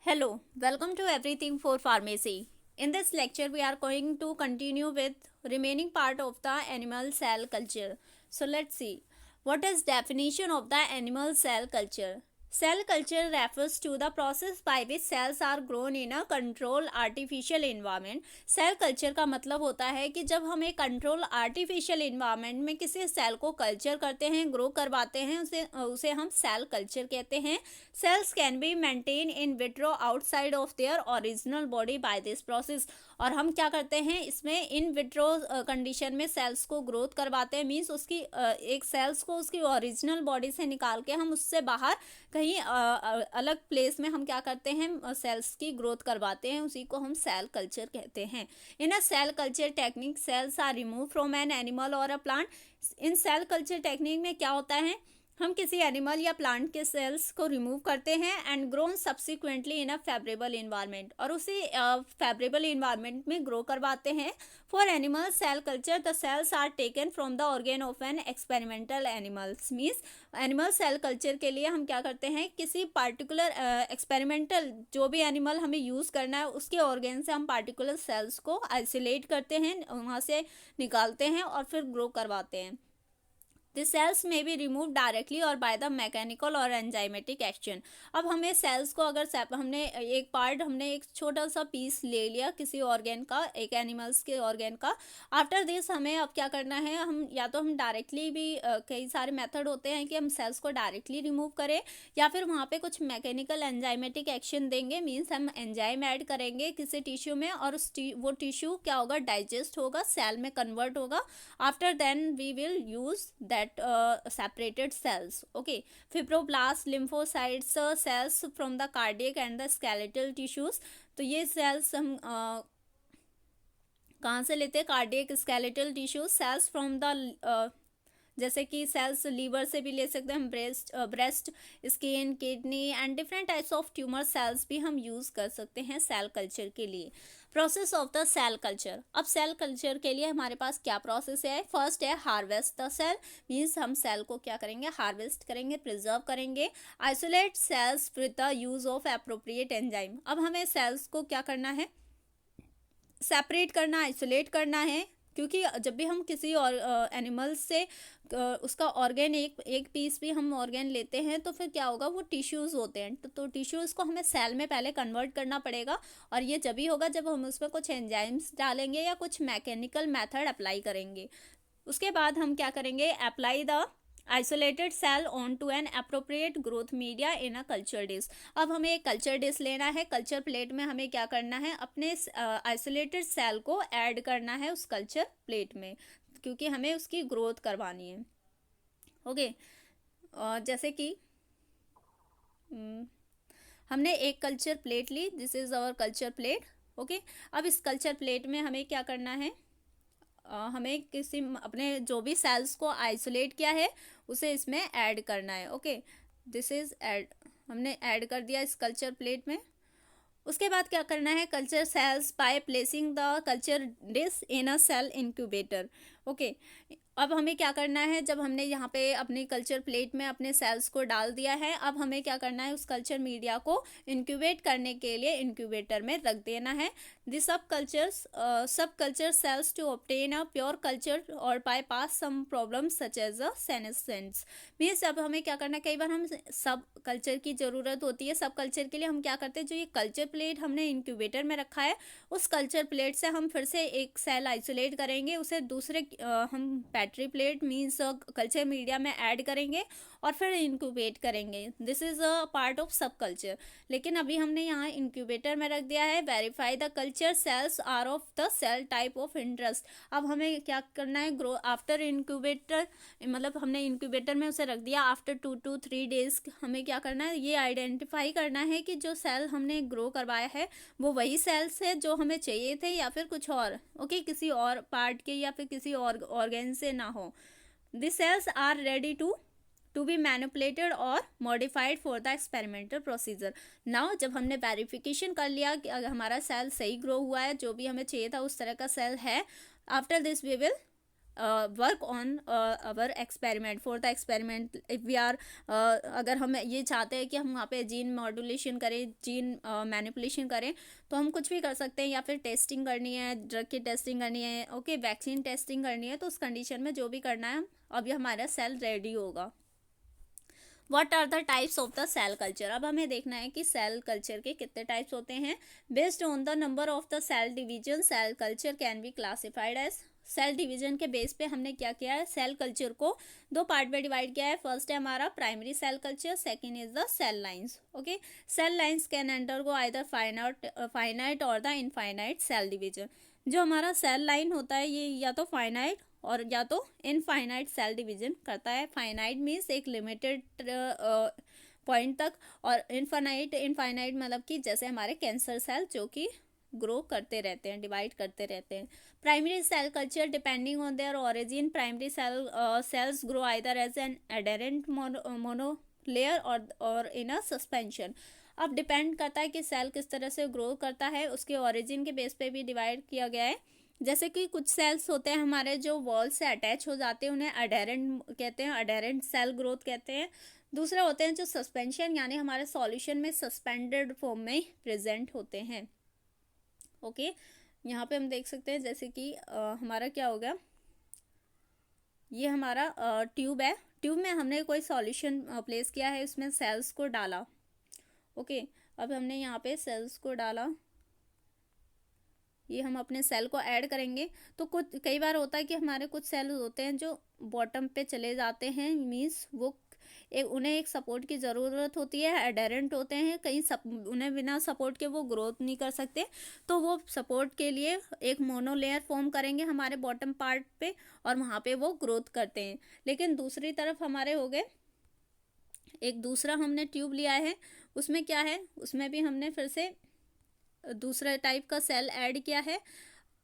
Hello, welcome to Everything for Pharmacy. In this lecture, we are going to continue with remaining part of the animal cell culture. So let's see. What is definition of the animal cell culture? Cell culture refers to the process by which cells are grown in a controlled artificial environment. Cell culture का मतलब होता है कि जब हम एक control artificial environment में किसी सेल को कल्चर करते हैं, ग्रो करवाते हैं, उसे हम सेल कल्चर कहते हैं. Cells can be maintain in vitro outside of their original body by this process. और हम क्या करते हैं, इसमें इन विट्रो कंडीशन में सेल्स को ग्रोथ करवाते हैं. मीन्स उसकी एक सेल्स को उसकी ओरिजिनल बॉडी से निकाल के हम उससे बाहर कहीं अलग प्लेस में हम क्या करते हैं, सेल्स की ग्रोथ करवाते हैं. उसी को हम सेल कल्चर कहते हैं. In a cell culture technique cells are remove from an animal और a plant. In cell culture technique में क्या होता है, हम किसी एनिमल या प्लांट के सेल्स को रिमूव करते हैं and grown subsequently in a favourable environment, और उसी फेवरेबल इन्वायरमेंट में ग्रो करवाते हैं. For animal cell culture the cells are taken from the organ of an experimental animals. Means animal cell culture के लिए हम क्या करते हैं, किसी पार्टिकुलर एक्सपेरिमेंटल जो भी एनिमल हमें यूज़ करना है उसके ऑर्गेन से हम पार्टिकुलर सेल्स को आइसोलेट करते हैं, वहाँ से निकालते हैं और फिर ग्रो करवाते हैं. The cells may be removed directly or by the mechanical or enzymatic action. अब हमें सेल्स को अगर हमने एक पार्ट, हमने एक छोटा सा पीस ले लिया किसी ऑर्गेन का, एक एनिमल्स के ऑर्गेन का. आफ्टर दिस हमें अब क्या करना है, हम या तो हम डायरेक्टली भी कई सारे मेथड होते हैं कि हम सेल्स को डायरेक्टली रिमूव करें, या फिर वहाँ पे कुछ मैकेनिकल एंजाइमेटिक एक्शन देंगे. मीन्स हम एंजाइम ऐड करेंगे किसी टिश्यू में और वो टिश्यू क्या होगा, डाइजेस्ट होगा, सेल में कन्वर्ट होगा. After then we will use that separated cells. Okay, fibroblasts, lymphocytes, cells from the cardiac and the skeletal tissues. तो ये cells हम कहाँ से लेते हैं, cardiac skeletal tissues. Cells from the जैसे कि सेल्स लीवर से भी ले सकते हैं हम, breast, skin, kidney and different types of tumour cells भी हम यूज़ कर सकते हैं सेल कल्चर के लिए. Process of the cell culture. अब सेल कल्चर के लिए हमारे पास क्या प्रोसेस है. फर्स्ट है हार्वेस्ट द सेल. मीन्स हम सेल को क्या करेंगे, हार्वेस्ट करेंगे, प्रिजर्व करेंगे. Isolate cells with the use of appropriate enzyme. अब हमें सेल्स को क्या करना है, सेपरेट करना, आइसोलेट करना है. क्योंकि जब भी हम किसी और एनिमल से उसका ऑर्गेन एक पीस भी हम ऑर्गेन लेते हैं तो फिर क्या होगा, वो टिश्यूज़ होते हैं. तो टिश्यूज़ को हमें सेल में पहले कन्वर्ट करना पड़ेगा, और ये जब ही होगा जब हम उसमें कुछ एंजाइम्स डालेंगे या कुछ मैकेनिकल मेथड अप्लाई करेंगे. उसके बाद हम क्या करेंगे, apply the isolated cell on to an appropriate growth media in a culture dish. अब हमें एक कल्चर डिश लेना है. कल्चर प्लेट में हमें क्या करना है, अपने आइसोलेटेड सेल को ऐड करना है उस कल्चर प्लेट में, क्योंकि हमें उसकी ग्रोथ करवानी है. ओके, जैसे कि हमने एक कल्चर प्लेट ली. This is our culture plate. Okay, अब इस कल्चर प्लेट में हमें क्या करना है, हमें किसी अपने जो भी सेल्स को आइसोलेट किया है उसे इसमें ऐड करना है. ओके, दिस इज ऐड, हमने ऐड कर दिया इस कल्चर प्लेट में. उसके बाद क्या करना है, culture cells by placing the culture dish in a cell incubator. Okay, अब हमें क्या करना है, जब हमने यहाँ पे अपनी कल्चर प्लेट में अपने सेल्स को डाल दिया है, अब हमें क्या करना है, उस कल्चर मीडिया को इंक्यूबेट करने के लिए इंक्यूबेटर में रख देना है. This subculture cells to obtain a pure culture और bypass some problems such as a senescence. Means अब हमें क्या करना है, कई बार हम सब कल्चर की ज़रूरत होती है. सब कल्चर के लिए हम क्या करते हैं, जो ये कल्चर प्लेट हमने इंक्यूबेटर में रखा है उस कल्चर प्लेट से हम फिर से एक सेल आइसोलेट करेंगे, उसे दूसरे हम battery plate means culture media में ऐड करेंगे और फिर इंक्यूबेट करेंगे. This is a part of subculture. लेकिन अभी हमने यहाँ इंक्यूबेटर में रख दिया है. Verify the culture cells are of the cell type of interest. अब हमें क्या करना है, ग्रो आफ्टर इंक्यूबेटर, मतलब हमने इंक्यूबेटर में उसे रख दिया. आफ्टर 2 to 3 days हमें क्या करना है, ये आइडेंटिफाई करना है कि जो सेल हमने ग्रो करवाया है वो वही सेल्स है जो हमें चाहिए थे या फिर कुछ और. ओके, किसी और पार्ट के या फिर किसी और ऑर्गेन से ना हो. This cells are ready to be manipulated और modified for the experimental procedure. Now जब हमने वेरिफिकेशन कर लिया कि हमारा सेल सही ग्रो हुआ है, जो भी हमें चाहिए था उस तरह का सेल है, after this we will work on our experiment for the experiment if we are, अगर हम ये चाहते हैं कि हम वहाँ पे जीन मॉड्यूलेशन करें, जीन मैनिपुलेशन करें, तो हम कुछ भी कर सकते हैं, या फिर टेस्टिंग करनी है, ड्रग की टेस्टिंग करनी है, ओके, वैक्सीन टेस्टिंग करनी है, तो उस कंडीशन में जो भी करना है अभी हमारा सेल रेडी होगा। What are the types of the cell culture, अब हमें देखना है कि सेल कल्चर के कितने टाइप्स होते हैं। Based on the number of the cell division cell culture can be classified as, cell division के बेस पे हमने क्या किया है, सेल कल्चर को दो पार्ट में डिवाइड किया है। फर्स्ट है हमारा primary cell culture, second is the cell lines. Okay, cell lines can undergo either finite or the infinite cell division. जो हमारा सेल लाइन होता है ये या तो फाइनाइट और या तो इनफाइनाइट सेल डिवीजन करता है। फाइनाइट मीन्स एक लिमिटेड पॉइंट तक, और इनफाइनाइट मतलब कि जैसे हमारे कैंसर सेल जो कि ग्रो करते रहते हैं, डिवाइड करते रहते हैं। Primary cell culture depending on their origin, primary cells grow either as an adherent monolayer or in a suspension. अब डिपेंड करता है कि सेल किस तरह से ग्रो करता है, उसके ओरिजिन के बेस पे भी डिवाइड किया गया है। जैसे कि कुछ सेल्स होते हैं हमारे जो वॉल से अटैच हो जाते हैं, उन्हें अडेरेंट कहते हैं, अडेरेंट सेल ग्रोथ कहते हैं। दूसरे होते हैं जो सस्पेंशन यानी हमारे सॉल्यूशन में सस्पेंडेड फॉर्म में प्रेजेंट होते हैं। ओके, यहाँ पे हम देख सकते हैं जैसे कि हमारा क्या हो गया, ये हमारा ट्यूब है, ट्यूब में हमने कोई सॉल्यूशन प्लेस किया है, उसमें सेल्स को डाला। ओके, अब हमने यहाँ पे सेल्स को डाला, ये हम अपने सेल को ऐड करेंगे। तो कुछ कई बार होता है कि हमारे कुछ सेल होते हैं जो बॉटम पे चले जाते हैं, मीन्स वो उन्हें एक सपोर्ट की ज़रूरत होती है, एडेरेंट होते हैं, उन्हें बिना सपोर्ट के वो ग्रोथ नहीं कर सकते, तो वो सपोर्ट के लिए एक मोनोलेयर फॉर्म करेंगे हमारे बॉटम पार्ट पे, और वहाँ पे वो ग्रोथ करते हैं। लेकिन दूसरी तरफ हमारे हो गए, एक दूसरा हमने ट्यूब लिया है, उसमें क्या है, उसमें भी हमने फिर से दूसरा टाइप का सेल ऐड किया है।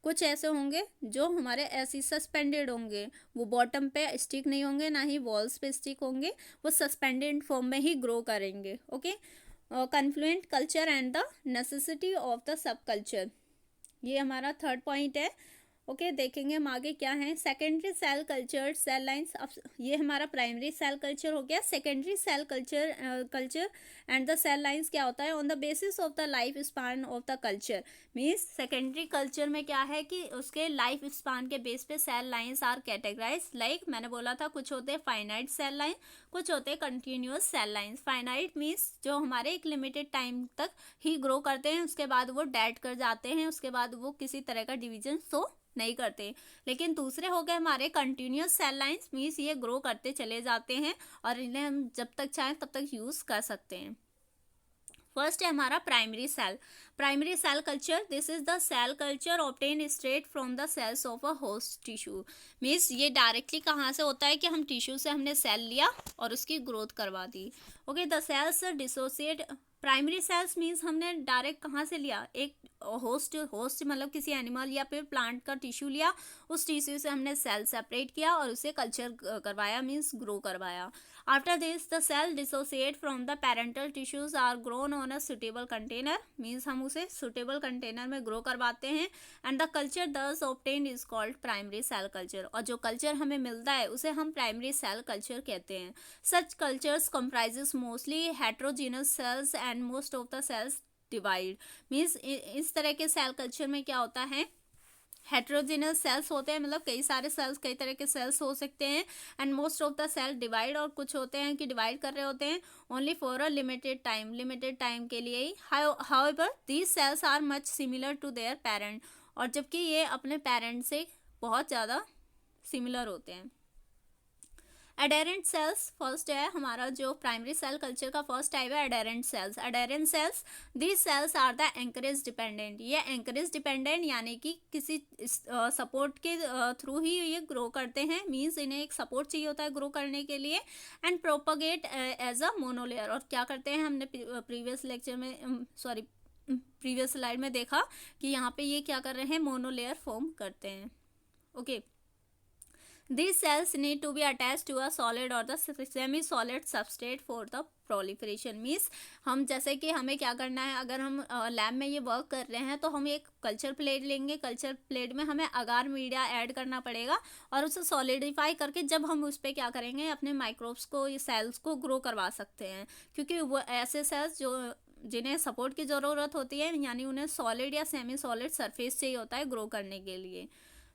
कुछ ऐसे होंगे जो हमारे ऐसी सस्पेंडेड होंगे, वो बॉटम पे स्टिक नहीं होंगे, ना ही वॉल्स पे स्टिक होंगे, वो सस्पेंडेड फॉर्म में ही ग्रो करेंगे। Okay, confluent culture and the necessity of the subculture, ये हमारा थर्ड पॉइंट है। ओके, देखेंगे हम आगे क्या है। Secondary cell culture cell lines, अब ये हमारा प्राइमरी सेल कल्चर हो गया। Secondary cell culture and the cell lines क्या होता है, on the basis of the life span of the culture, means secondary culture में क्या है कि उसके लाइफ स्पान के बेस पे cell lines are categorise. Like मैंने बोला था कुछ होते हैं फाइनाइट सेल लाइन, कुछ होते हैं continuous cell lines. Finite means जो हमारे एक लिमिटेड टाइम तक ही ग्रो करते हैं, उसके बाद वो डेड कर जाते हैं, उसके बाद वो किसी तरह का डिवीजन शो नहीं करते। लेकिन दूसरे हो गए हमारे कंटिन्यूअस सेल लाइंस, मीन्स ये ग्रो करते चले जाते हैं और इन्हें हम जब तक चाहें तब तक यूज कर सकते हैं। फर्स्ट है हमारा primary cell culture, this is the cell culture obtain straight from the cells of a host tissue. Means ये डायरेक्टली कहाँ से होता है कि हम टिश्यू से हमने सेल लिया और उसकी ग्रोथ करवा दी। Okay, the cells dissociate, primary cells means हमने डायरेक्ट कहाँ से लिया, एक होस्ट मतलब किसी एनिमल या फिर प्लांट का टिश्यू लिया, उस टिश्यू से हमने सेल सेपरेट किया और उसे कल्चर करवाया, मीन्स ग्रो करवाया। After this the cell dissociate from the parental tissues are grown on a suitable container, means हम उसे सुटेबल कंटेनर में ग्रो करवाते हैं। And the culture thus obtained is called primary cell culture, और जो culture हमें मिलता है उसे हम प्राइमरी सेल कल्चर कहते हैं। Such cultures comprises mostly heterogeneous cells and most of the cells divide, means इस तरह के सेल कल्चर में क्या होता है, हेट्रोजीनस सेल्स होते हैं, मतलब कई सारे सेल्स, कई तरह के सेल्स हो सकते हैं। And most of the cell divide, और कुछ होते हैं कि डिवाइड कर रहे होते हैं only for a limited time के लिए ही। However these cells are much similar to their parent, और जबकि ये अपने पेरेंट से बहुत ज़्यादा सिमिलर होते हैं। एडेरेंट सेल्स फर्स्ट है हमारा, जो प्राइमरी सेल कल्चर का फर्स्ट टाइप है adherent cells. These cells are the anchorage dependent, ये एंकरेज डिपेंडेंट यानी कि किसी सपोर्ट के थ्रू ही ये ग्रो करते हैं, मीन्स इन्हें एक सपोर्ट चाहिए होता है ग्रो करने के लिए। And propagate as a monolayer, और क्या करते हैं, हमने प्रीवियस स्लाइड में देखा कि यहाँ पे ये क्या कर रहे हैं, मोनोलेयर फॉर्म करते हैं। Okay, These cells need to be attached to a solid or the semi solid substrate for the proliferation. Means हम जैसे कि हमें क्या करना है, अगर हम लैब में ये वर्क कर रहे हैं तो हम एक कल्चर प्लेट लेंगे, कल्चर प्लेट में हमें अगार मीडिया ऐड करना पड़ेगा और उसे सॉलिडिफाई करके जब हम उस पर क्या करेंगे, अपने माइक्रोब्स को, ये सेल्स को ग्रो करवा सकते हैं, क्योंकि वो ऐसे सेल्स जो जिन्हें सपोर्ट की ज़रूरत होती है, यानी उन्हें सॉलिड या सेमी सॉलिड सरफेस चाहिए होता है ग्रो करने के लिए.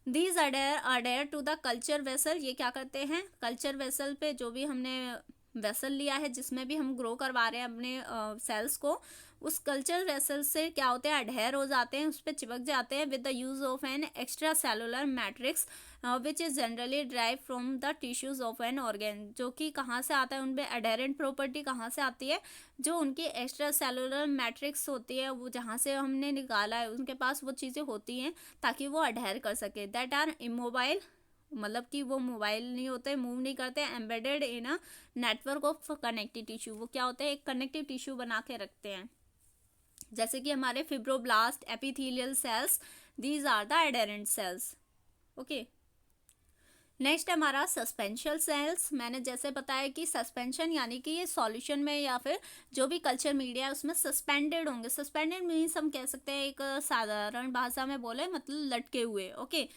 These adhere to the culture vessel. ये क्या करते हैं, कल्चर वेसल पे जो भी हमने वेसल लिया है जिसमें भी हम ग्रो करवा रहे हैं अपने सेल्स को, उस कल्चर वेसल से क्या होते हैं, अडेयर हो जाते हैं, उस पर चिपक जाते हैं with the use of an extra cellular matrix which is generally drive from the tissues of N organ. जो कि कहाँ से आता है, उनमें अडेरेंट प्रॉपर्टी कहाँ से आती है, जो उनकी एक्स्ट्रा सेलुलर मैट्रिक्स होती है, वो जहाँ से हमने निकाला है उनके पास वो चीज़ें होती हैं ताकि वो अडेयर कर सके. दैट आर इमोबाइल, मतलब कि वो मोबाइल नहीं होते, मूव नहीं करते, embedded in a network of connective tissue. वो क्या होते हैं, एक कनेक्टिव टिश्यू बना के रखते हैं, जैसे कि हमारे fibroblast, epithelial cells, these are the adherent cells. Okay, next हमारा सस्पेंशन सेल्स. मैंने जैसे बताया कि सस्पेंशन यानी कि ये सॉल्यूशन में या फिर जो भी कल्चर मीडिया है उसमें सस्पेंडेड होंगे. सस्पेंडेड मीन्स हम कह सकते हैं, एक साधारण भाषा में बोले मतलब लटके हुए. ओके,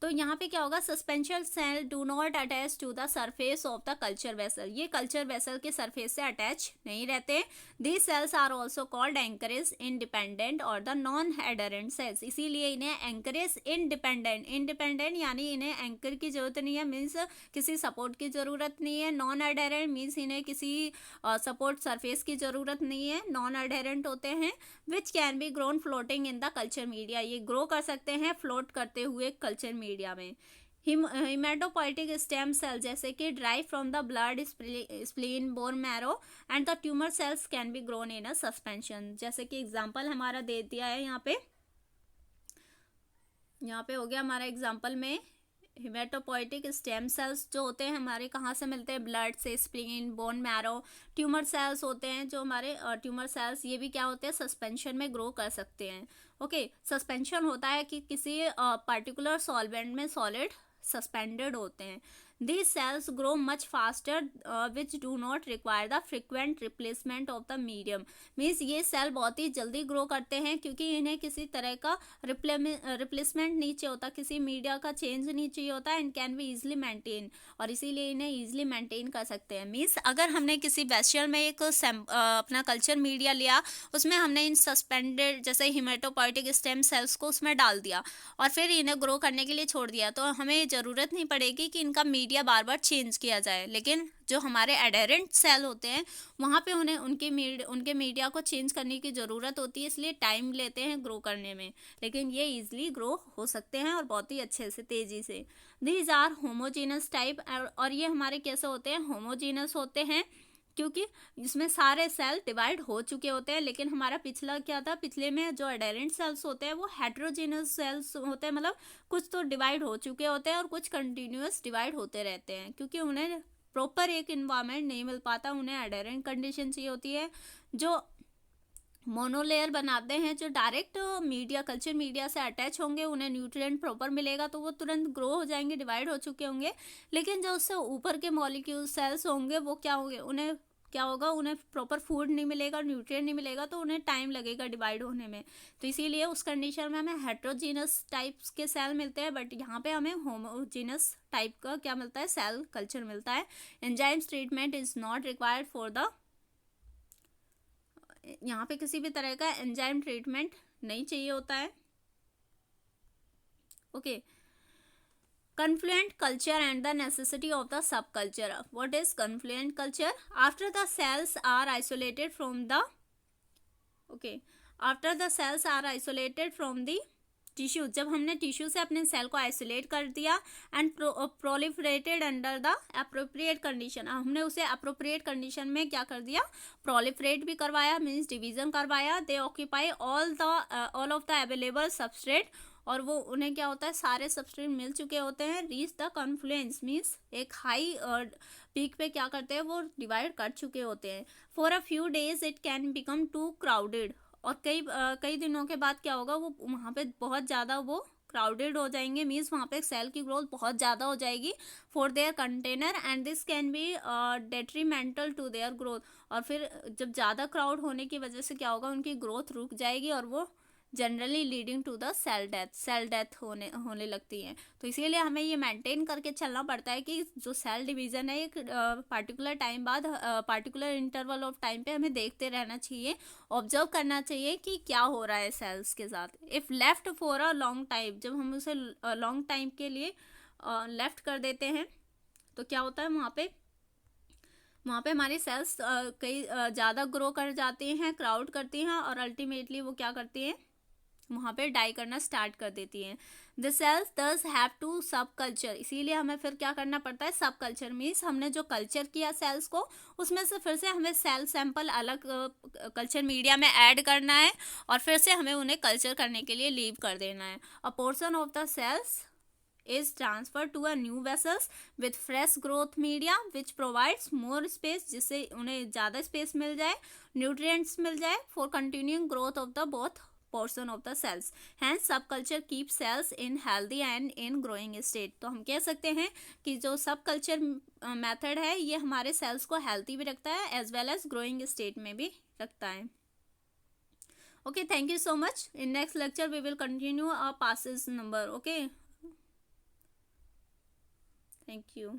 तो यहाँ पे क्या होगा, suspension cell do not attach to the surface of the culture vessel. ये कल्चर वेसल के सरफेस से अटैच नहीं रहते. These cells are also called anchorage independent or the non adherent cells. इसीलिए इन्हें एंकरेज इंडिपेंडेंट, इंडिपेंडेंट यानी इन्हें anchor की जरूरत नहीं है, मीन्स किसी सपोर्ट की जरूरत नहीं है. नॉन एडरेंट मीन्स इन्हें किसी सपोर्ट सरफेस की जरूरत नहीं है, नॉन एडरेंट होते हैं. Which can be grown floating in the culture media. ये ग्रो कर सकते हैं फ्लोट करते हुए कल्चर मीडिया में. हिमेटोपोइटिक स्टेम सेल जैसे कि drive from the blood, spleen, bone marrow and the tumour cells can be grown in a suspension. जैसे कि एग्जांपल हमारा दे दिया है यहाँ पे हो गया हमारा एग्जांपल में, हिमेटोपोइटिक स्टेम सेल्स जो होते हैं हमारे कहाँ से मिलते हैं, ब्लड से, spleen, bone marrow. Tumour cells होते हैं जो हमारे ट्यूमर सेल्स, ये भी क्या होते हैं, सस्पेंशन में ग्रो कर सकते हैं. ओके, सस्पेंशन होता है कि किसी पर्टिकुलर सॉल्वेंट में सॉलिड सस्पेंडेड होते हैं. These cells grow much faster which do not require the frequent replacement of the medium. Means ये सेल बहुत ही जल्दी ग्रो करते हैं क्योंकि इन्हें किसी तरह का रिप्लेसमेंट नहीं चाहिए होता, किसी मीडिया का चेंज नहीं चाहिए होता. And can be easily maintain, और इसीलिए इन्हें इजिली मेंटेन कर सकते हैं. मीन्स अगर हमने किसी वेसल में एक अपना कल्चर मीडिया लिया, उसमें हमने इन सस्पेंडेड जैसे हिमेटोपोइटिक स्टेम सेल्स को उसमें डाल दिया और फिर इन्हें ग्रो करने के लिए छोड़ दिया, तो हमें ज़रूरत नहीं पड़ेगी कि इनका मीडिया बार बार चेंज किया जाए. लेकिन जो हमारे एडेरेंट सेल होते हैं वहाँ पे उन्हें उनके मीडिया को चेंज करने की ज़रूरत होती है, इसलिए टाइम लेते हैं ग्रो करने में. लेकिन ये इजीली ग्रो हो सकते हैं और बहुत ही अच्छे से, तेज़ी से. These are homogeneous type. और ये हमारे कैसे होते हैं, होमोजीनस होते हैं क्योंकि इसमें सारे सेल डिवाइड हो चुके होते हैं. लेकिन हमारा पिछला क्या था, पिछले में जो एडेरेंट सेल्स होते हैं वो हेट्रोजीनस सेल्स होते हैं, मतलब कुछ तो डिवाइड हो चुके होते हैं और कुछ कंटिन्यूअस डिवाइड होते रहते हैं, क्योंकि उन्हें प्रॉपर एक इन्वायरमेंट नहीं मिल पाता. उन्हें एडेरेंट कंडीशन चाहिए होती है. जो मोनोलेयर बनाते हैं, जो डायरेक्ट मीडिया, कल्चर मीडिया से अटैच होंगे, उन्हें न्यूट्रिएंट प्रॉपर मिलेगा तो वो तुरंत ग्रो हो जाएंगे, डिवाइड हो चुके होंगे. लेकिन जो उससे ऊपर के मॉलिक्यूल सेल्स होंगे वो क्या होंगे, उन्हें क्या होगा, उन्हें प्रॉपर फूड नहीं मिलेगा, न्यूट्रिएंट नहीं मिलेगा, तो उन्हें टाइम लगेगा डिवाइड होने में. तो इसीलिए उस कंडीशन में हमें हेट्रोजीनस टाइप्स के सेल मिलते हैं, बट यहाँ पे हमें होमोजीनस टाइप का क्या मिलता है, सेल कल्चर मिलता है. Enzymes treatment is not required for the, यहाँ पे किसी भी तरह का एंजाइम ट्रीटमेंट नहीं चाहिए होता है. Okay, confluent culture and the necessity of the subculture. What is confluent culture? After the cells are isolated from the tissue, जब हमने टिश्यू से अपने सेल को आइसोलेट कर दिया and proliferated under the appropriate condition, हमने उसे अप्रोप्रिएट कंडीशन में क्या कर दिया, प्रोलिफरेट भी करवाया, मीन्स डिवीजन करवाया. दे occupy all of the available substrate, और वो उन्हें क्या होता है, सारे सबस्ट्रेट मिल चुके होते हैं. रीच द कॉन्फ्लुएंस मीन्स एक हाई पीक पे क्या करते हैं, वो डिवाइड कर चुके होते हैं. For a few days it can become too crowded, और कई दिनों के बाद क्या होगा, वो वहाँ पे बहुत ज़्यादा वो क्राउडेड हो जाएंगे, मीन्स वहाँ पे सेल की ग्रोथ बहुत ज़्यादा हो जाएगी for their container, and this can be detrimental to their growth. और फिर जब ज़्यादा क्राउड होने की वजह से क्या होगा, उनकी ग्रोथ रुक जाएगी और वो generally leading to the cell death होने लगती है। तो इसीलिए हमें ये मेंटेन करके चलना पड़ता है कि जो सेल डिवीज़न है एक पार्टिकुलर टाइम बाद, पार्टिकुलर इंटरवल ऑफ टाइम पे हमें देखते रहना चाहिए, ऑब्जर्व करना चाहिए कि क्या हो रहा है सेल्स के साथ। If left for a long time, जब हम उसे लॉन्ग टाइम के लिए लेफ्ट कर देते हैं तो क्या होता है, वहाँ पे हमारी सेल्स कई ज़्यादा ग्रो कर जाती हैं, क्राउड करती हैं, और अल्टीमेटली वो क्या करती हैं, वहाँ पे डाई करना स्टार्ट कर देती हैं। द सेल्स दस हैव टू सब कल्चर, इसीलिए हमें फिर क्या करना पड़ता है, सब कल्चर मीन्स हमने जो कल्चर किया सेल्स को, उसमें से फिर से हमें सेल सैंपल अलग कल्चर मीडिया में ऐड करना है, और फिर से हमें उन्हें कल्चर करने के लिए लीव कर देना है। A portion of the cells is transferred to a new vessels with fresh growth media which provides more space, जिससे उन्हें ज़्यादा स्पेस मिल जाए, न्यूट्रिएंट्स मिल जाए for continuing growth of the both portion of the cells. Hence subculture keeps cells in healthy and in growing state. तो हम कह सकते हैं कि जो सब कल्चर मेथड है ये हमारे सेल्स को हेल्थी भी रखता है as well as growing state में भी रखता है। Okay, thank you so much. In next lecture we will continue our passes number. Okay, thank you.